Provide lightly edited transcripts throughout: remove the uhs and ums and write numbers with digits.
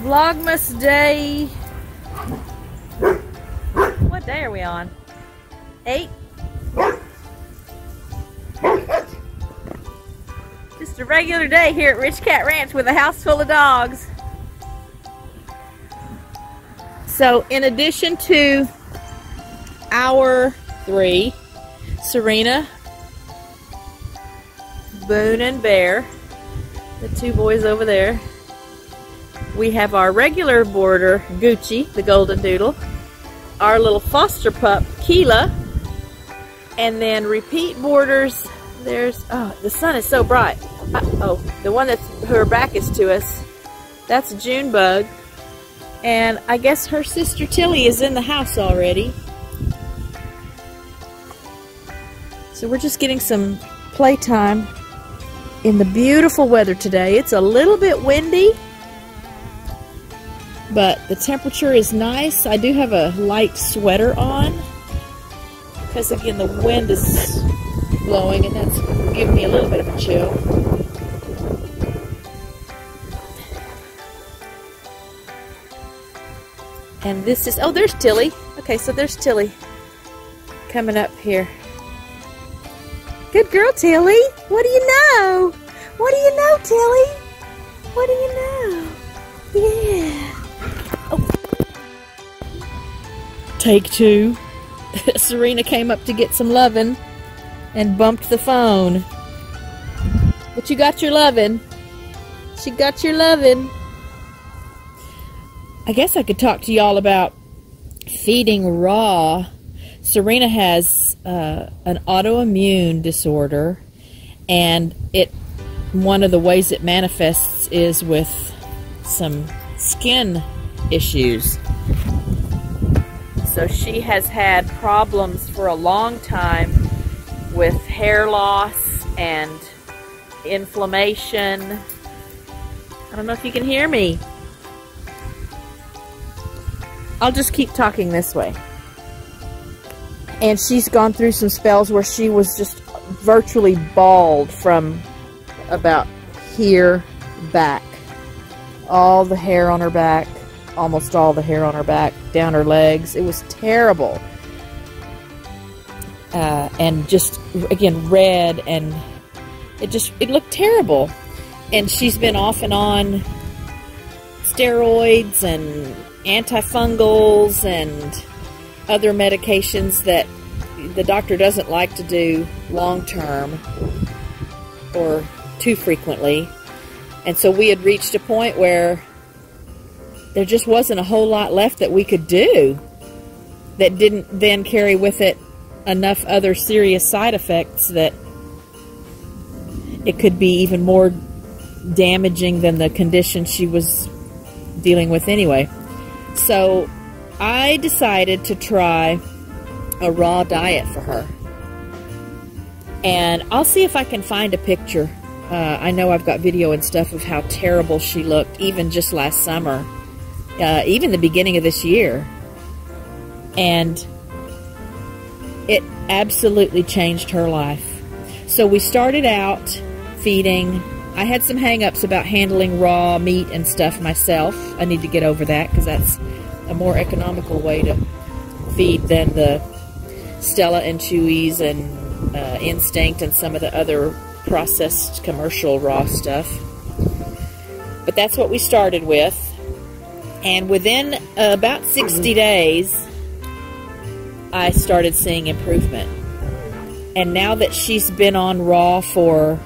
Vlogmas day. What day are we on? 8? Just a regular day here at RichKatRanch with a house full of dogs. So in addition to our 3, Serena, Boone, and Bear, the 2 boys over there, we have our regular boarder, Gucci, the golden doodle, our little foster pup, Keela, and then repeat boarders. There's, oh, the sun is so bright. Oh, the one that's, her back is to us, that's Junebug. And I guess her sister Tilly is in the house already. So we're just getting some playtime in the beautiful weather today. It's a little bit windy, but the temperature is nice. I do have a light sweater on because, again, the wind is blowing and that's giving me a little bit of a chill. And this is, oh, there's Tilly. Okay, so there's Tilly coming up here. Good girl, Tilly. What do you know? What do you know, Tilly? What do you know? Yeah. Oh. Take 2. Serena came up to get some lovin' and bumped the phone. But you got your lovin'. She got your lovin'. I guess I could talk to y'all about feeding raw. Serena has an autoimmune disorder, and one of the ways it manifests is with some skin issues. So she has had problems for a long time with hair loss and inflammation. I don't know if you can hear me. I'll just keep talking this way. And she's gone through some spells where she was just virtually bald from about here back. All the hair on her back, almost all the hair on her back, down her legs. It was terrible. And just, again, red, and it looked terrible. And she's been off and on steroids and antifungals and other medications that the doctor doesn't like to do long term or too frequently. And so we had reached a point where there just wasn't a whole lot left that we could do that didn't then carry with it enough other serious side effects that it could be even more damaging than the condition she was dealing with anyway. So I decided to try a raw diet for her. And I'll see if I can find a picture. I know I've got video and stuff of how terrible she looked, even just last summer, even the beginning of this year. And it absolutely changed her life. So we started out feeding. I had some hang-ups about handling raw meat and stuff myself. I need to get over that because that's a more economical way to feed than the Stella and Chewy's and Instinct and some of the other processed commercial raw stuff. But that's what we started with. And within about 60 days, I started seeing improvement. And now that she's been on raw for,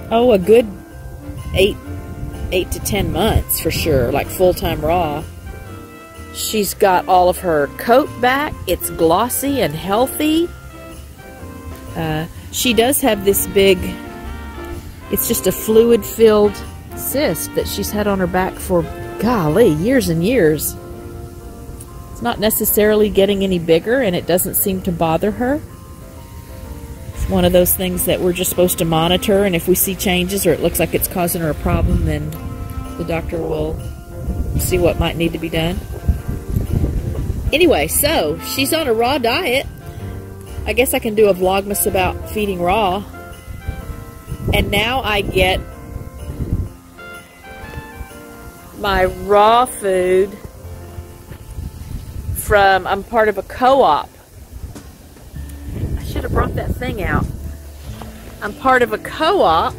oh, a good 8 to 10 months for sure, like full-time raw. She's got all of her coat back. It's glossy and healthy. She does have this big, it's just a fluid-filled cyst that she's had on her back for, golly, years and years. It's not necessarily getting any bigger, and it doesn't seem to bother her. It's one of those things that we're just supposed to monitor, and if we see changes or it looks like it's causing her a problem, then the doctor will see what might need to be done. Anyway, so she's on a raw diet. I guess I can do a vlogmas about feeding raw. And now I get my raw food from, I'm part of a co-op. I should have brought that thing out. I'm part of a co-op.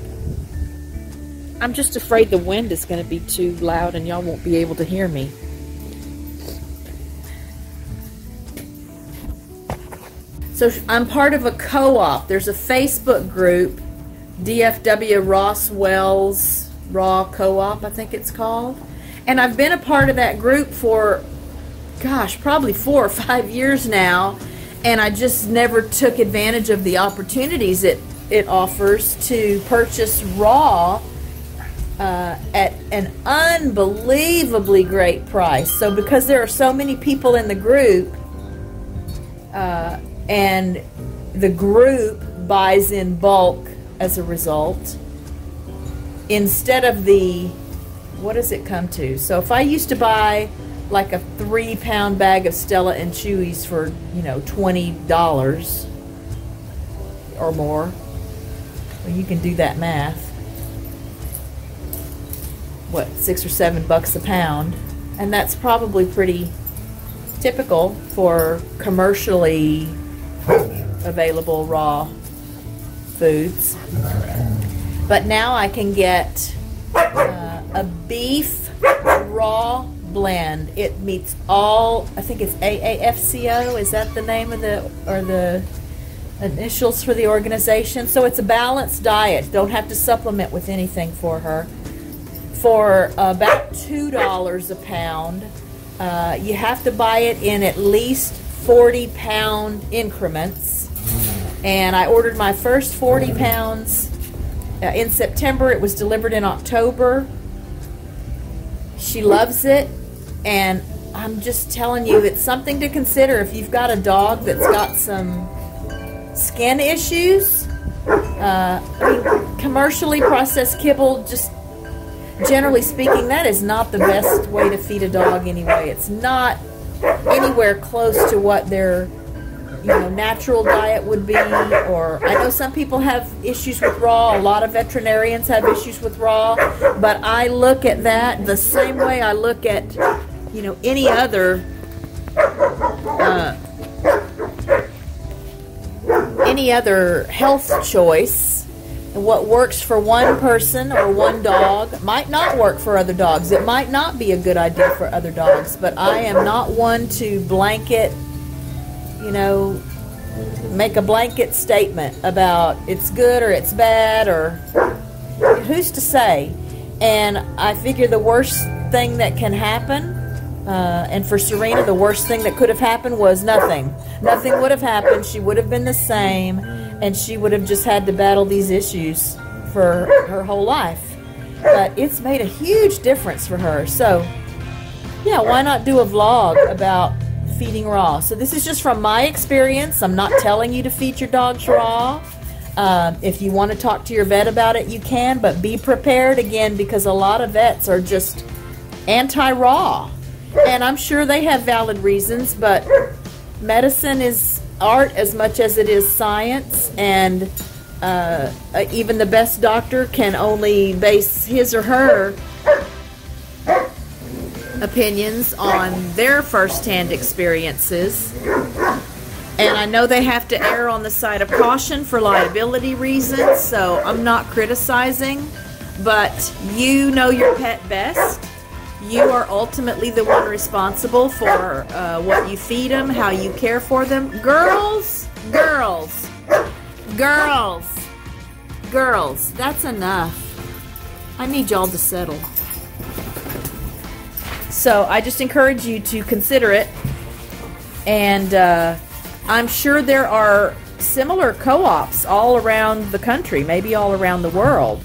I'm just afraid the wind is going to be too loud and y'all won't be able to hear me. So I'm part of a co-op. There's a Facebook group, DFW Roswell's Raw Co-op, I think it's called. And I've been a part of that group for, gosh, probably 4 or 5 years now. And I just never took advantage of the opportunities it offers to purchase raw at an unbelievably great price. So because there are so many people in the group, and the group buys in bulk as a result, instead of the, what does it come to? So if I used to buy like a 3-pound bag of Stella and Chewy's for, you know, $20 or more, well, you can do that math. What, $6 or $7 a pound? And that's probably pretty typical for commercially available raw foods. But now I can get a beef raw blend. It meets all, I think it's AAFCO, is that the name of the, or the initials for the organization? So it's a balanced diet. Don't have to supplement with anything for her. For about $2 a pound. You have to buy it in at least 40-pound increments. And I ordered my first 40 pounds in September. It was delivered in October. She loves it. And I'm just telling you, it's something to consider if you've got a dog that's got some skin issues. I mean, commercially processed kibble, just generally speaking, that is not the best way to feed a dog anyway. It's not anywhere close to what their, you know, natural diet would be. Or I know some people have issues with raw. A lot of veterinarians have issues with raw. But I look at that the same way I look at, you know, any other health choice. What works for one person or one dog might not work for other dogs. It might not be a good idea for other dogs. But I am not one to blanket, you know, make a blanket statement about it's good or it's bad, or who's to say. And I figure the worst thing that can happen, and for Serena, the worst thing that could have happened was nothing. Nothing would have happened. She would have been the same. And she would have just had to battle these issues for her whole life. But it's made a huge difference for her. So, yeah, why not do a vlog about feeding raw? So this is just from my experience. I'm not telling you to feed your dogs raw. If you want to talk to your vet about it, you can. But be prepared, again, because a lot of vets are just anti-raw. And I'm sure they have valid reasons, but medicine is art as much as it is science, and even the best doctor can only base his or her opinions on their first-hand experiences. And I know they have to err on the side of caution for liability reasons, so I'm not criticizing, but you know your pet best. You are ultimately the one responsible for what you feed them, how you care for them. Girls, girls, girls, girls, that's enough. I need y'all to settle. So I just encourage you to consider it. And I'm sure there are similar co-ops all around the country, maybe all around the world.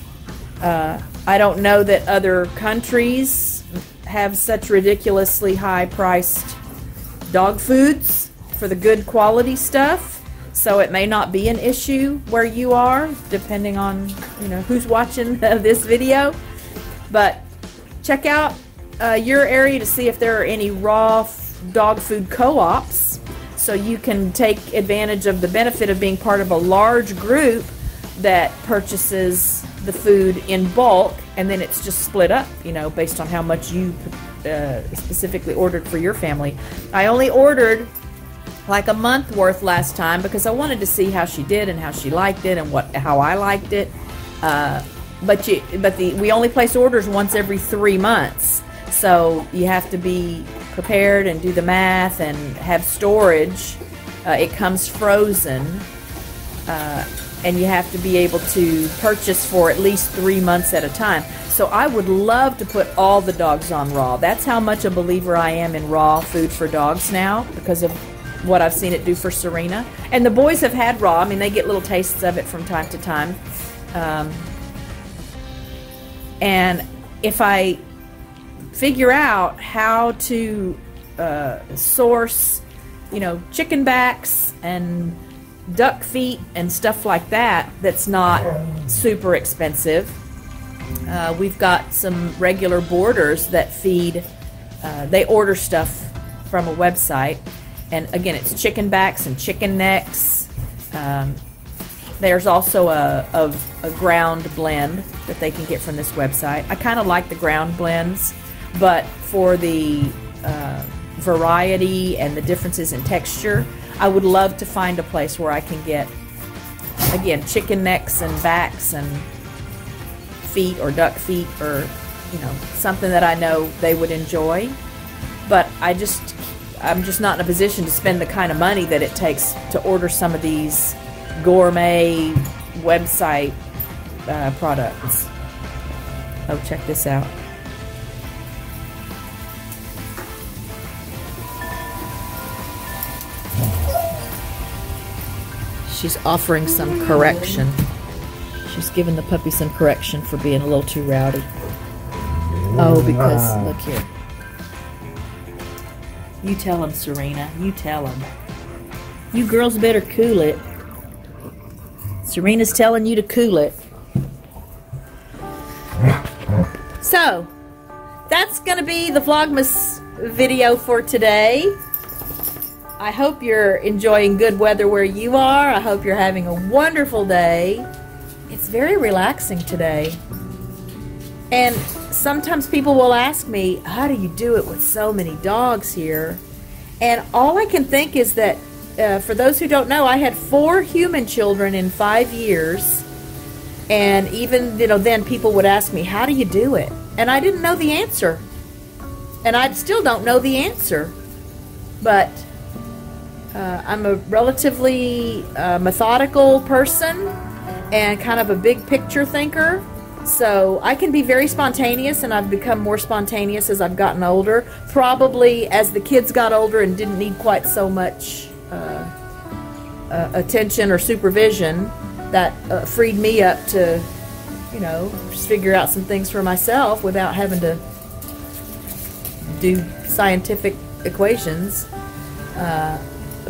I don't know that other countries have such ridiculously high-priced dog foods for the good quality stuff, so it may not be an issue where you are, depending on, you know, who's watching this video. But check out your area to see if there are any raw dog food co-ops, so you can take advantage of the benefit of being part of a large group that purchases the food in bulk and then it's just split up, you know, based on how much you specifically ordered for your family. I only ordered like a month worth last time because I wanted to see how she did and how she liked it and how I liked it. We only place orders once every 3 months, so you have to be prepared and do the math and have storage. It comes frozen, and you have to be able to purchase for at least 3 months at a time. So I would love to put all the dogs on raw. That's how much a believer I am in raw food for dogs now, because of what I've seen it do for Serena. And the boys have had raw. I mean, they get little tastes of it from time to time. And if I figure out how to source, you know, chicken backs and duck feet and stuff like that, that's not super expensive. We've got some regular boarders that feed, they order stuff from a website, and again, it's chicken backs and chicken necks. There's also a ground blend that they can get from this website. I kind of like the ground blends, but for the variety and the differences in texture, I would love to find a place where I can get, again, chicken necks and backs and feet or duck feet, or, you know, something that I know they would enjoy. But I'm just not in a position to spend the kind of money that it takes to order some of these gourmet website products. Oh, check this out. She's offering some correction. She's giving the puppy some correction for being a little too rowdy. Oh, because, look here. You tell him, Serena. You tell him. You girls better cool it. Serena's telling you to cool it. So, that's going to be the Vlogmas video for today. I hope you're enjoying good weather where you are. I hope you're having a wonderful day. It's very relaxing today. And sometimes people will ask me, how do you do it with so many dogs here? And all I can think is that, for those who don't know, I had 4 human children in 5 years. And even, you know, then people would ask me, how do you do it? And I didn't know the answer. And I still don't know the answer. But I'm a relatively methodical person and kind of a big picture thinker. So I can be very spontaneous, and I've become more spontaneous as I've gotten older. Probably as the kids got older and didn't need quite so much attention or supervision, that freed me up to, you know, just figure out some things for myself without having to do scientific equations.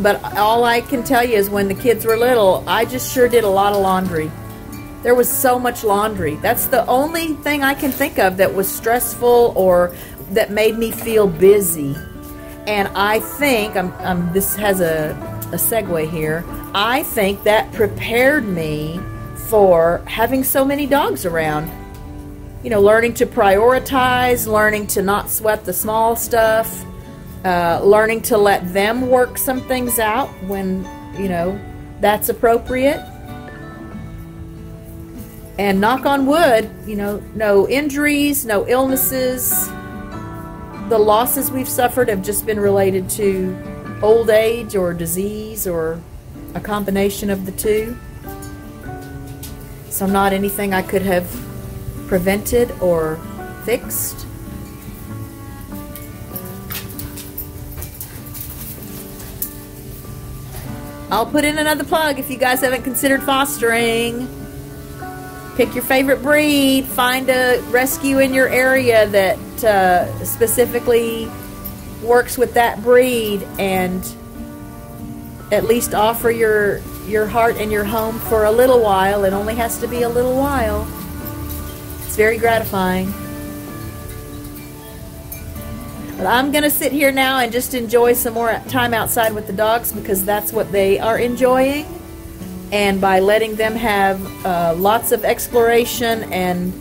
But all I can tell you is when the kids were little, I just sure did a lot of laundry. There was so much laundry. That's the only thing I can think of that was stressful or that made me feel busy. And I think, this has a segue here, I think that prepared me for having so many dogs around. You know, learning to prioritize, learning to not sweat the small stuff, learning to let them work some things out when, you know, that's appropriate. And knock on wood, you know, no injuries, no illnesses. The losses we've suffered have just been related to old age or disease or a combination of the two. So not anything I could have prevented or fixed. I'll put in another plug if you guys haven't considered fostering. Pick your favorite breed, find a rescue in your area that specifically works with that breed, and at least offer your heart and your home for a little while. It only has to be a little while. It's very gratifying. But I'm going to sit here now and just enjoy some more time outside with the dogs, because that's what they are enjoying. And by letting them have lots of exploration and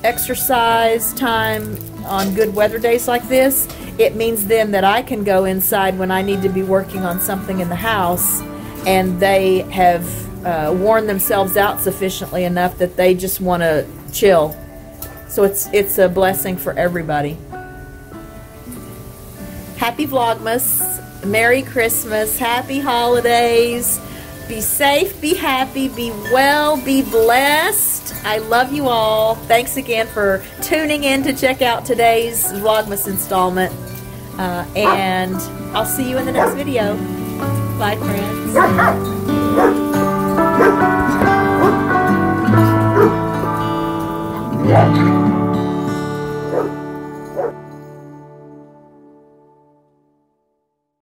exercise time on good weather days like this, it means then that I can go inside when I need to be working on something in the house, and they have worn themselves out sufficiently enough that they just want to chill. So it's a blessing for everybody. Happy Vlogmas, Merry Christmas, Happy Holidays. Be safe, be happy, be well, be blessed. I love you all. Thanks again for tuning in to check out today's Vlogmas installment. And I'll see you in the next video. Bye, friends.